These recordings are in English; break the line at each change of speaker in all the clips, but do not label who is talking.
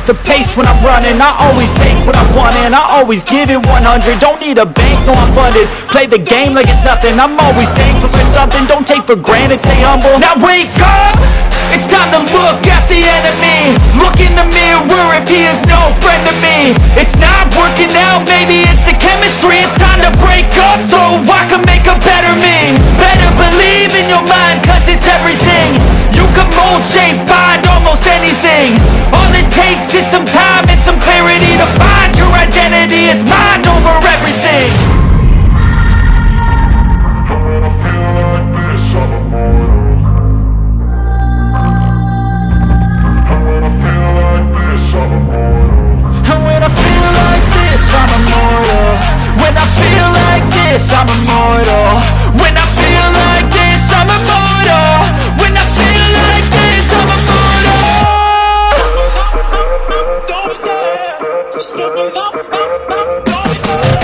set the pace when I'm running. I always take what I want and I always give it 100. Don't need a bank, no I'm funded. Play the game like it's nothing. I'm always thankful for something. Don't take for granted, stay humble. Now wake up, it's time to look at the enemy. Look in the mirror if he is no friend to me. It's not working out, maybe it's the chemistry. It's time to break up so I can make a better me. Better believe in your mind, cause it's everything. You can mold, shape, find almost anything. All it takes is some time and some clarity to find your identity. It's mind over everything. I'm immortal. When I feel like this, I'm immortal. When I feel like this, I'm immortal. Don't be scared. Just step it up. Don't be scared.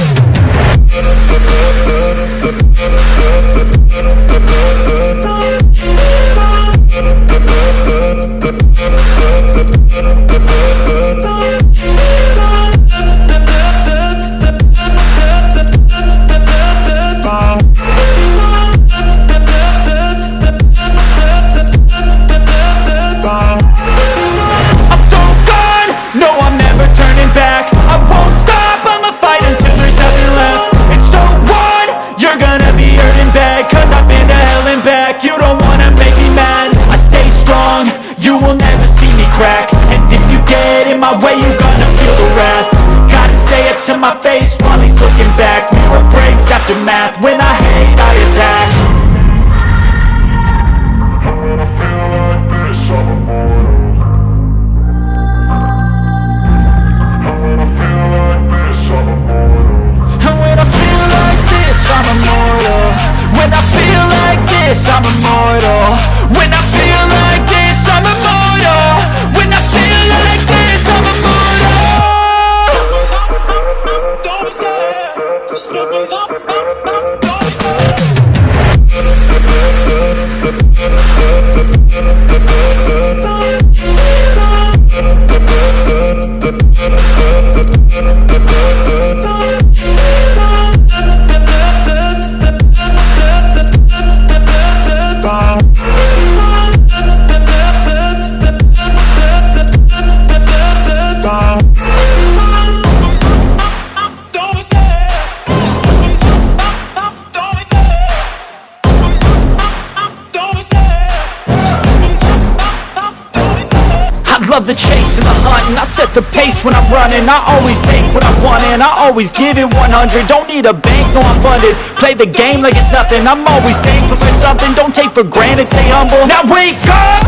To my face while he's looking back. Mirror breaks after math. When I hate, I attack. When I feel like this, I'm immortal. When I feel like this, I'm immortal. When I feel like this, I'm immortal. When I feel like this, I'm immortal. When I feel like this, I'm immortal. When I feel like this, I'm immortal. Just step it up, don't be scared. Love the chase and the hunt, and I set the pace when I'm running. I always take what I want and I always give it 100. Don't need a bank, no I'm funded. Play the game like it's nothing. I'm always thankful for something. Don't take for granted, stay humble. Now wake up,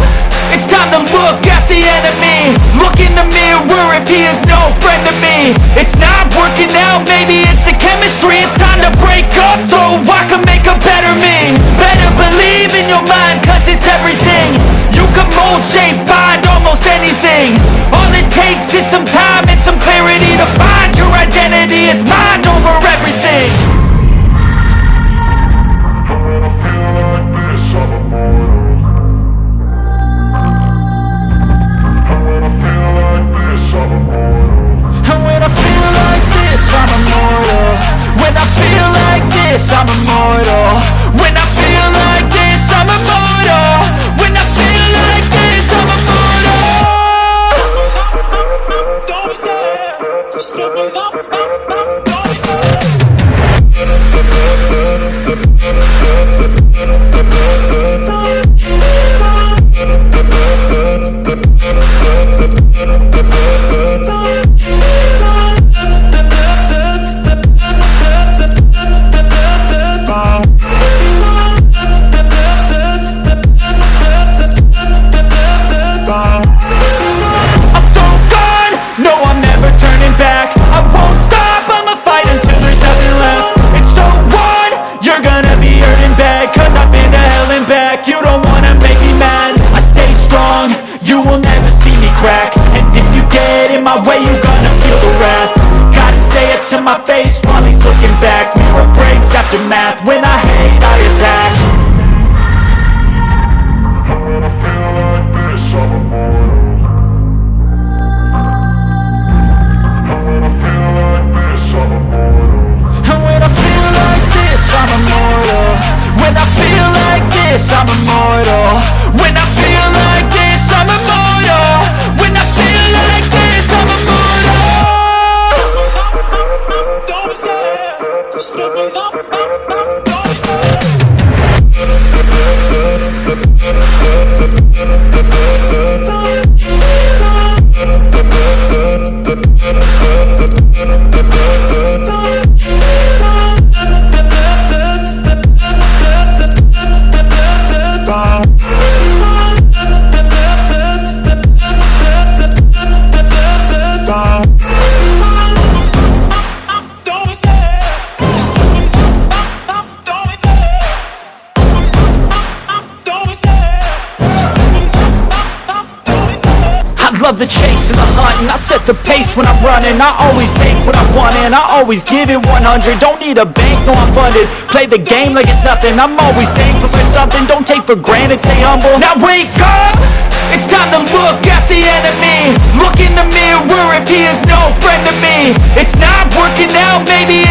it's time to look at the enemy. Look in the mirror if he is no friend to me. It's not working out, maybe it's the chemistry. It's time to break up so I can make a better me. Better believe in your mind, cause it's everything. You can mold, shape, find almost anything. All it takes is some time and some clarity to find your identity. It's mind over everything. When I feel like this, I'm immortal. When I feel like this, I'm immortal. When I feel like this, I'm immortal. When I feel like this, I'm immortal. When I feel like this, I'm immortal. When I feel like this, I'm immortal. Love the chase and the hunt, and I set the pace when I'm running. I always take what I want and I always give it 100. Don't need a bank, no I'm funded. Play the game like it's nothing. I'm always thankful for something. Don't take for granted, stay humble. Now wake up! It's time to look at the enemy. Look in the mirror if he is no friend to me. It's not working out, maybe